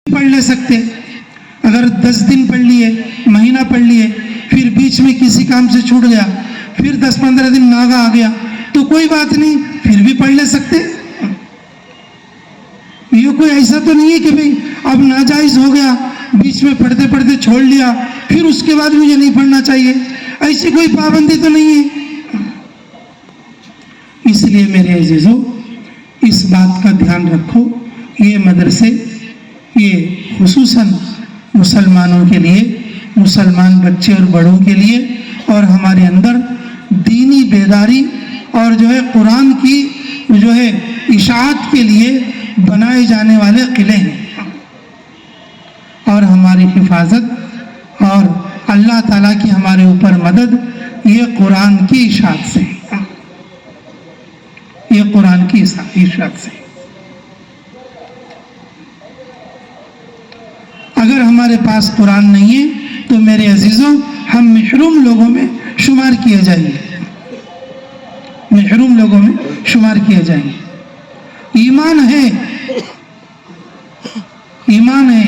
पढ़ ले सकते। अगर 10 दिन पढ़ लिए, महीना पढ़ लिए, फिर बीच में किसी काम से छूट गया, फिर 10-15 दिन नागा आ गया तो कोई बात नहीं, फिर भी पढ़ ले सकते। ये कोई ऐसा तो नहीं है कि भाई अब नाजायज हो गया, बीच में पढ़ते पढ़ते छोड़ लिया, फिर उसके बाद मुझे नहीं पढ़ना चाहिए, ऐसी कोई पाबंदी तो नहीं है। इसलिए मेरे अजीजों, इस बात का ध्यान रखो, ये मदरसे ये खुसूसन मुसलमानों के लिए, मुसलमान बच्चे और बड़ों के लिए, और हमारे अंदर दीनी बेदारी और जो है कुरान की जो है इशाअत के लिए बनाए जाने वाले किले हैं। और हमारी हिफाजत और अल्लाह ताला की हमारे ऊपर मदद ये कुरान की इशाअत से, ये कुरान की इशाअत से। अगर हमारे पास कुरान नहीं है तो मेरे अजीजों, हम महरूम लोगों में शुमार किए जाएंगे, महरूम लोगों में शुमार किए जाएंगे। ईमान है, ईमान है,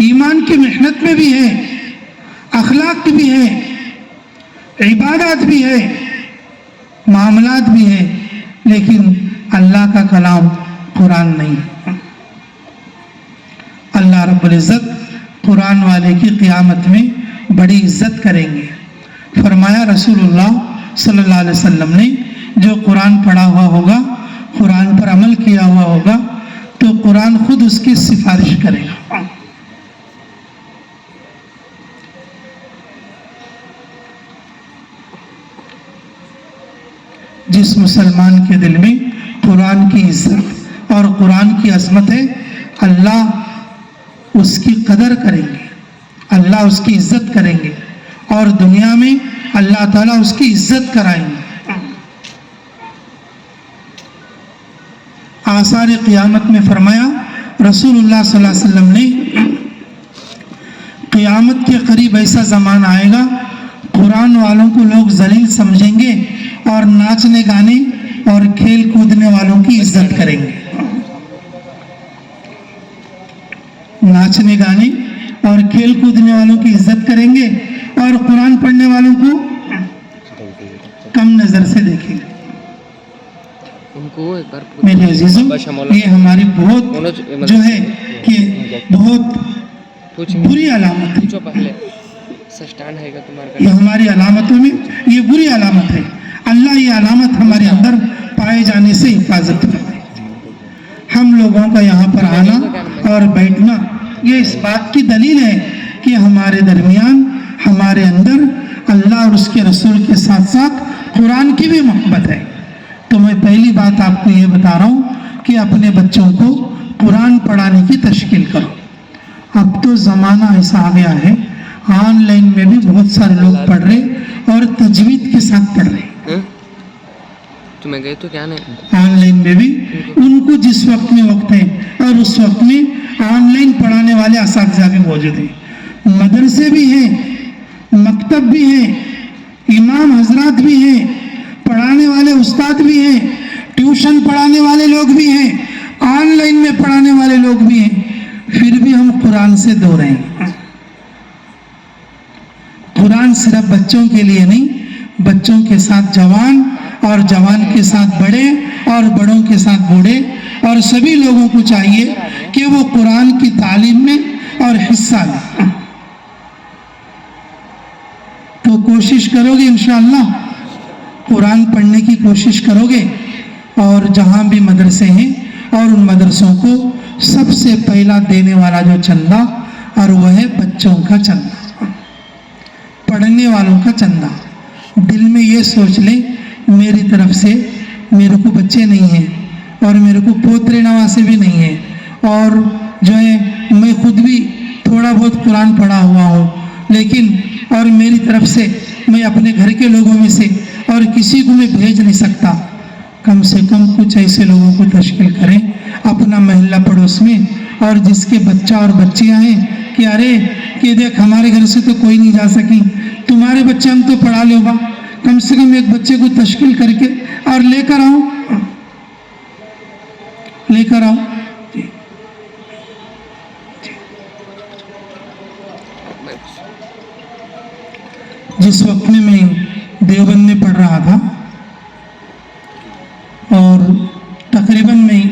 ईमान की मेहनत में भी है, अखलाक भी है, इबादत भी है, मामलात भी है, लेकिन अल्लाह का कलाम कुरान नहीं। अल्लाह रब्बुल इज़्ज़त कुरान वाले की क़यामत में बड़ी इज्जत करेंगे। फरमाया रसूलुल्लाह सल्लल्लाहु अलैहि वसल्लम ने, जो कुरान पढ़ा हुआ होगा, कुरान पर अमल किया हुआ होगा, तो कुरान खुद उसकी सिफारिश करेगा। जिस मुसलमान के दिल में कुरान की इज्जत और कुरान की अजमत है, अल्लाह उसकी कदर करेंगे, अल्लाह उसकी इज्जत करेंगे, और दुनिया में अल्लाह ताला उसकी इज्जत कराएंगे। आसार क़यामत में फरमाया रसूलुल्लाह सल्लल्लाहु अलैहि वसल्लम ने, क़यामत के करीब ऐसा ज़माना आएगा, कुरान वालों को लोग जलील समझेंगे और नाचने गाने और खेल कूदने वालों की इज्जत करेंगे। नाचने गाने और खेल कूदने वालों की इज्जत करेंगे और कुरान पढ़ने वालों को कम नजर से देखेंगे। मेरे अजीजों, ये हमारी बहुत जो है कि बहुत बुरी अलामत है, ये हमारी अलामतों में ये बुरी अलामत है। अल्लाह ये अलामत हमारे अंदर पाए जाने से हिफाजत करे। हम लोगों का यहाँ पर आना और बैठना ये इस बात की दलील है कि हमारे दरमियान, हमारे अंदर अल्लाह और उसके रसूल के साथ साथ कुरान की भी मोहब्बत है। तो मैं पहली बात आपको ये बता रहा हूँ कि अपने बच्चों को कुरान पढ़ाने की तशकील करो। अब तो ज़माना ऐसा आ गया है, ऑनलाइन में भी बहुत सारे लोग पढ़ रहे और तजवीद के साथ पढ़ रहे। तुम्हें गए तो क्या नहीं, ऑनलाइन में भी उनको जिस वक्त में वक्त है और उस वक्त में ऑनलाइन पढ़ाने वाले असातिज़ा भी मौजूद हैं, मदरसे भी हैं, मकतब भी हैं, इमाम हजरात भी हैं, पढ़ाने वाले उस्ताद भी हैं, ट्यूशन पढ़ाने वाले लोग भी हैं, ऑनलाइन में पढ़ाने वाले लोग भी हैं। फिर भी हम कुरान से दूर हैं। कुरान सिर्फ बच्चों के लिए नहीं, बच्चों के साथ जवान और जवान के साथ बड़े और बड़ों के साथ बूढ़े और सभी लोगों को चाहिए कि वो कुरान की तालीम में और हिस्सा लें। तो कोशिश करोगे इंशाअल्लाह, कुरान पढ़ने की कोशिश करोगे, और जहाँ भी मदरसे हैं और उन मदरसों को सबसे पहला देने वाला जो चंदा, और वह है बच्चों का चंदा, पढ़ने वालों का चंदा। दिल में ये सोच ले, मेरी तरफ से मेरे को बच्चे नहीं हैं और मेरे को पोतरे नवासे भी नहीं हैं, और जो है मैं खुद भी थोड़ा बहुत कुरान पढ़ा हुआ हूँ, लेकिन और मेरी तरफ से मैं अपने घर के लोगों में से और किसी को मैं भेज नहीं सकता। कम से कम कुछ ऐसे लोगों को तश्कील करें अपना महल्ला पड़ोस में, और जिसके बच्चा और बच्चियां हैं कि अरे कि देख हमारे घर से तो कोई नहीं जा सकी, तुम्हारे बच्चे हम तो पढ़ा लो बा, कम से कम एक बच्चे को तश्कील करके और लेकर आओ, लेकर आओ। जिस वक्त में मैं देवबंद में पढ़ रहा था और तकरीबन मैं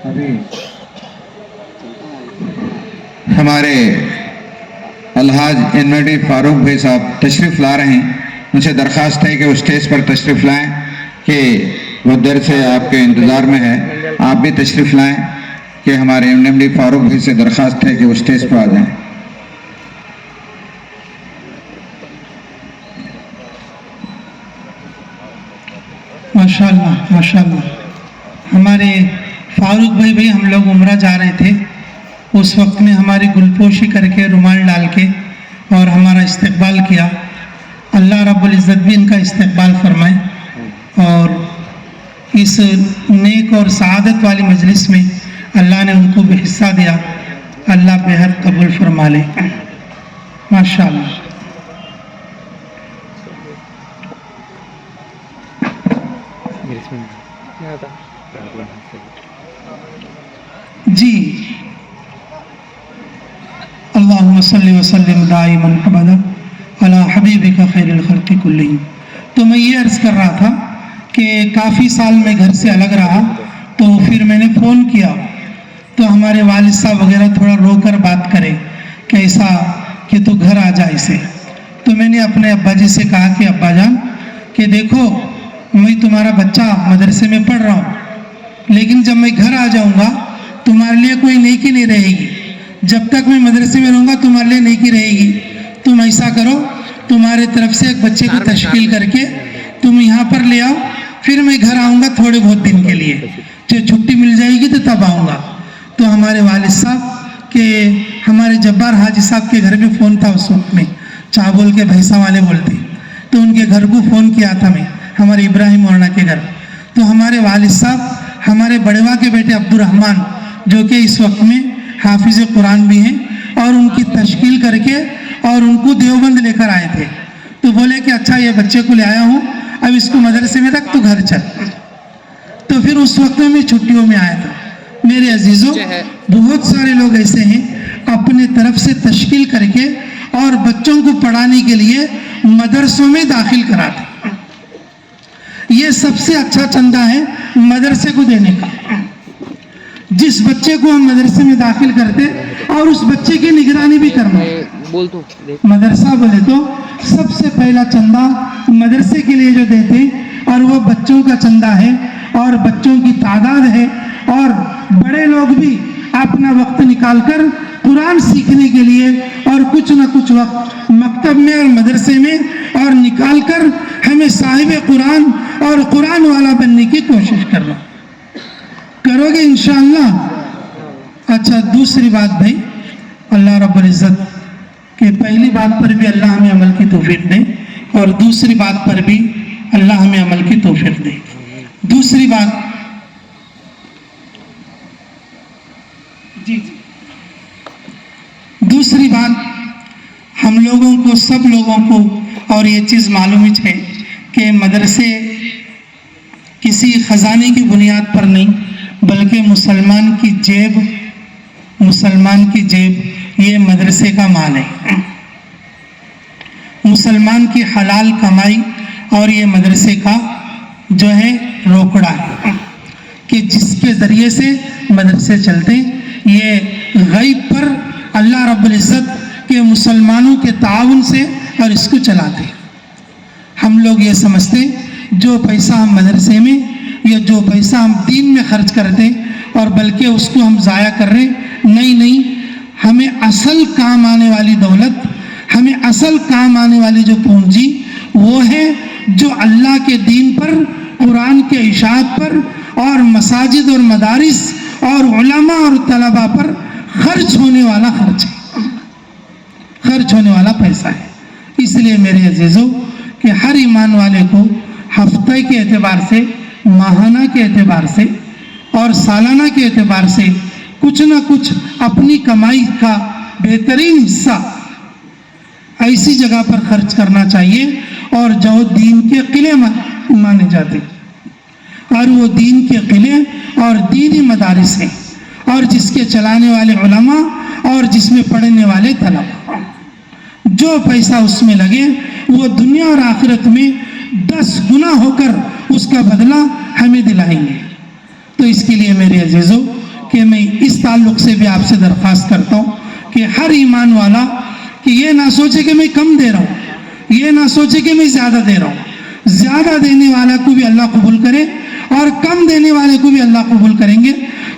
अभी हमारे अलहाज एनडी फारूक भाई साहब तशरीफ़ ला रहे हैं, उनसे दरख्वास्त है कि वो स्टेज पर तशरीफ़ लाएं कि वो देर से आपके इंतज़ार में है, आप भी तशरीफ़ लाएं कि हमारे एनडी फारूक भाई से दरख्वास्त है कि वो स्टेज पर आ जाएं। माशाल्लाह माशाल्लाह। हमारे फारूक भाई हम लोग उम्रा जा रहे थे, उस वक्त में हमारी गुलपोशी करके रुमाल डाल के और हमारा इस्तकबाल किया। अल्लाह रब्बुल इज़्ज़त भी इनका इस्तकबाल फरमाए और इस नेक और सआदत वाली मजलिस में अल्लाह ने उनको भी हिस्सा दिया, अल्लाह बेहद कबूल फरमा ले। माशाल्लाह। जी, अल्लाहुम्मा सल्ली व सल्लिम दाइमन अबदा अला हबीबिका खैरिल खल्क़ि कुल्लिहिम। तो मैं ये अर्ज़ कर रहा था कि काफ़ी साल मैं घर से अलग रहा, तो फिर मैंने फ़ोन किया तो हमारे वालिद साहब वगैरह थोड़ा रोकर बात करें कि ऐसा कि तू घर आ जा ऐसे। तो मैंने अपने अब्बा जी से कहा कि अब्बा जान कि देखो मैं तुम्हारा बच्चा मदरसे में पढ़ रहा हूँ, लेकिन जब मैं घर आ जाऊँगा तुम्हारे लिए कोई नेकी नहीं रहेगी। जब तक मैं मदरसे में रहूँगा तुम्हारे लिए नेकी रहेगी। तुम ऐसा करो, तुम्हारे तरफ से एक बच्चे को तश्कील करके तुम यहाँ पर ले आओ, फिर मैं घर आऊँगा थोड़े बहुत दिन के लिए, जो छुट्टी मिल जाएगी तो तब आऊँगा। तो हमारे वालिद साहब के हमारे जब्बार हाजी साहब के घर में फ़ोन था उस वक्त में, चावल के भैंसा वाले बोलते, तो उनके घर को फ़ोन किया था मैं, हमारे इब्राहिम मौलाना के घर। तो हमारे वालिद साहब हमारे बड़ेवा के बेटे अब्दुर्रहमान जो कि इस वक्त में हाफिज़ कुरान भी हैं, और उनकी तश्कील करके और उनको देवबंद लेकर आए थे। तो बोले कि अच्छा ये बच्चे को ले आया हूँ, अब इसको मदरसे में रख, तो घर चल। तो फिर उस वक्त में मैं छुट्टियों में आया था। मेरे अजीज़ों, बहुत सारे लोग ऐसे हैं अपने तरफ से तश्कील करके और बच्चों को पढ़ाने के लिए मदरसों में दाखिल कराते। ये सबसे अच्छा चंदा है मदरसे को देने का। जिस बच्चे को हम मदरसे में दाखिल करते और उस बच्चे की निगरानी भी करना, बोल तो मदरसा बोले तो सबसे पहला चंदा मदरसे के लिए जो देते, और वो बच्चों का चंदा है और बच्चों की तादाद है, और बड़े लोग भी अपना वक्त निकालकर कुरान सीखने के लिए और कुछ ना कुछ वक्त मकतब में और मदरसे में और निकालकर हमें साहिब कुरान और कुरान वाला बनने की कोशिश करना। करोगे इंशाअल्लाह। अच्छा, दूसरी बात भाई, अल्लाह रब्बुल इज़्ज़त के पहली बात पर भी अल्लाह हमें अमल की तौफीक दे और दूसरी बात पर भी अल्लाह हमें अमल की तौफीक दे। दूसरी बात, जी जी, दूसरी बात, हम लोगों को, सब लोगों को और ये चीज़ मालूम है कि मदरसे किसी ख़जाने की बुनियाद पर नहीं, बल्कि मुसलमान की जेब ये मदरसे का माल है। मुसलमान की हलाल कमाई और ये मदरसे का जो है रोकड़ा है कि जिसके ज़रिए से मदरसे चलते। ये गैब पर अल्लाह रब्बुल इज़्ज़त के मुसलमानों के ताउन से और इसको चलाते। हम लोग ये समझते जो पैसा हम मदरसे में या जो पैसा हम दीन में खर्च करते और बल्कि उसको हम ज़ाया कर रहे, नहीं, हमें असल काम आने वाली दौलत, हमें असल काम आने वाली जो पूंजी वो है जो अल्लाह के दीन पर, कुरान के इशाअत पर और मसाजिद और मदारिस और उलमा और तलबा पर खर्च होने वाला खर्च होने वाला पैसा है। इसलिए मेरे अजीज़ों कि हर ईमान वाले को हफ्ते के एतबार से, माहाना के एतबार से और सालाना के एतबार से कुछ ना कुछ अपनी कमाई का बेहतरीन हिस्सा ऐसी जगह पर खर्च करना चाहिए और जो दीन के किले माने जाते। اور وہ دین کے قلعے اور دینی مدارس ہیں، اور جس کے چلانے والے علماء اور جس میں پڑھنے والے طلباء، جو پیسہ اس میں لگے وہ دنیا اور آخرت میں 10 گنا ہو کر اس کا بدلہ ہمیں دلائیں گے۔ تو اس کے لیے میرے عزیزوں کہ میں اس تعلق سے بھی آپ سے درخواست کرتا ہوں کہ ہر ایمان والا کہ یہ نہ سوچے کہ میں کم دے رہا ہوں، یہ نہ سوچے کہ میں زیادہ دے رہا ہوں۔ زیادہ دینے والا کو بھی اللہ قبول کرے اور کم دینے والے کو بھی اللہ قبول کریں گے،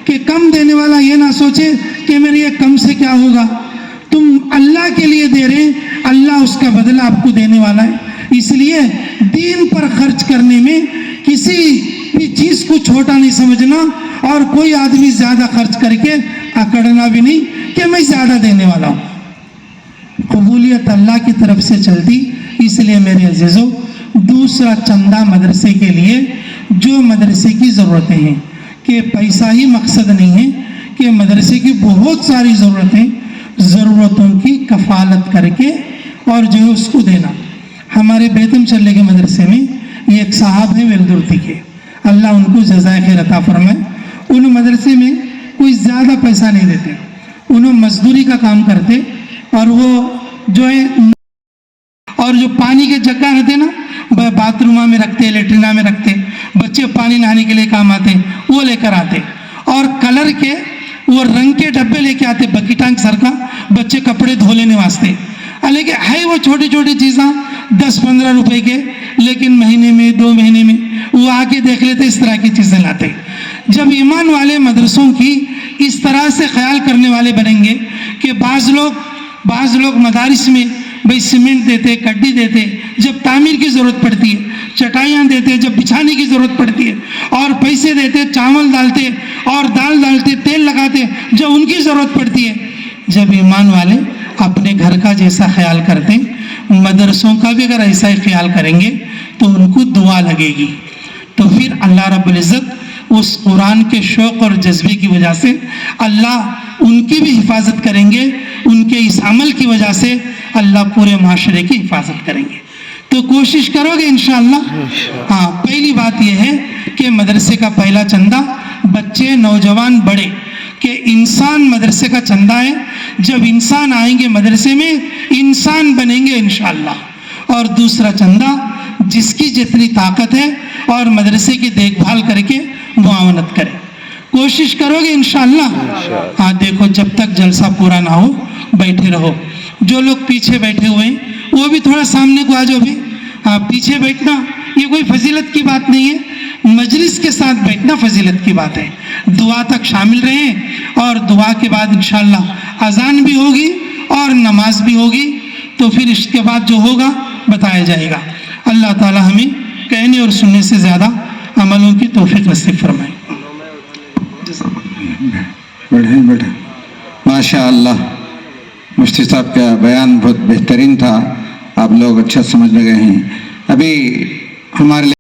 کہ کم دینے والا یہ نہ سوچے کہ میرے یہ کم سے کیا ہوگا۔ تم اللہ کے لیے دے رہے، اللہ اس کا بدلہ آپ کو دینے والا ہے۔ اس لیے دین پر خرچ کرنے میں کسی بھی چیز کو چھوٹا نہیں سمجھنا، اور کوئی آدمی زیادہ خرچ کر کے اکڑنا بھی نہیں کہ میں زیادہ دینے والا ہوں۔ قبولیت اللہ کی طرف سے چلتی۔ اس لیے میرے عزیزوں دوسرا چندہ مدرسے کے لیے جو مدرسے کی ضرورتیں ہیں، کہ پیسہ ہی مقصد نہیں ہے، کہ مدرسے کی بہت ساری ضرورتوں کی کفالت کر کے اور جو ہے اس کو دینا۔ ہمارے بیتم چلے کے مدرسے میں یہ ایک صاحب ہیں ویلدورتی کے، اللہ ان کو جزائے خیر عطا فرمائے۔ ان مدرسے میں کوئی زیادہ پیسہ نہیں دیتے، انہوں مزدوری کا کام کرتے، اور وہ جو ہے اور جو پانی کے جگہ رہتے نا باتھ رومہ میں رکھتے، لیٹرینہ میں رکھتے، بچے پانی نہانے کے لیے کام آتے وہ لے کر آتے، اور کلر کے وہ رنگ کے ڈبے لے کے آتے بکیٹانک سر کا، بچے کپڑے دھو لینے واسطے۔ لیکن ہے وہ چھوٹی چھوٹی چیزاں 10-15 روپے کے، لیکن مہینے میں 2 مہینے میں وہ آ کے دیکھ لیتے، اس طرح کی چیزیں لاتے۔ جب ایمان والے مدرسوں کی اس طرح سے خیال کرنے والے بنیں گے کہ بعض لوگ مدارس میں بھئی سیمنٹ دیتے، کڈی دیتے جب تعمیر کی ضرورت پڑتی ہے، چٹائیاں دیتے جب بچھانے کی ضرورت پڑتی ہے، اور پیسے دیتے، چاول ڈالتے اور دال ڈالتے، تیل لگاتے جب ان کی ضرورت پڑتی ہے۔ جب ایمان والے اپنے گھر کا جیسا خیال کرتے، مدرسوں کا بھی اگر ایسا ہی خیال کریں گے تو ان کو دعا لگے گی، تو پھر اللہ رب العزت اس قرآن کے شوق اور جذبے کی وجہ سے اللہ ان کی بھی حفاظت کریں گے، ان کے اس عمل کی وجہ سے اللہ پورے معاشرے کی حفاظت کریں گے۔ تو کوشش کرو گے انشاءاللہ؟ ہاں، پہلی بات یہ ہے کہ مدرسے کا پہلا چندہ بچے، نوجوان، بڑے، کہ انسان مدرسے کا چندہ ہے۔ جب انسان آئیں گے مدرسے میں انسان بنیں گے انشاءاللہ۔ اور دوسرا چندہ جس کی جتنی طاقت ہے اور مدرسے کی دیکھ بھال کر کے معاونت کرے، کوشش کرو گے انشاءاللہ؟ ہاں، دیکھو جب تک جلسہ پورا نہ ہو بیٹھے رہو۔ جو لوگ پیچھے بیٹھے ہوئے ہیں وہ بھی تھوڑا سامنے کو آ جاؤ بھی۔ ہاں، پیچھے بیٹھنا یہ کوئی فضیلت کی بات نہیں ہے، مجلس کے ساتھ بیٹھنا فضیلت کی بات ہے۔ دعا تک شامل رہیں، اور دعا کے بعد انشاءاللہ اذان بھی ہوگی اور نماز بھی ہوگی، تو پھر اس کے بعد جو ہوگا بتایا جائے گا۔ اللہ تعالی ہمیں کہنے اور سننے سے زیادہ عملوں کی توفیق نصیب فرمائے۔ بڑھے ماشاء اللہ، مفتی صاحب کا بیان بہت بہترین تھا، آپ لوگ اچھا سمجھ لگے ہیں۔ ابھی ہمارے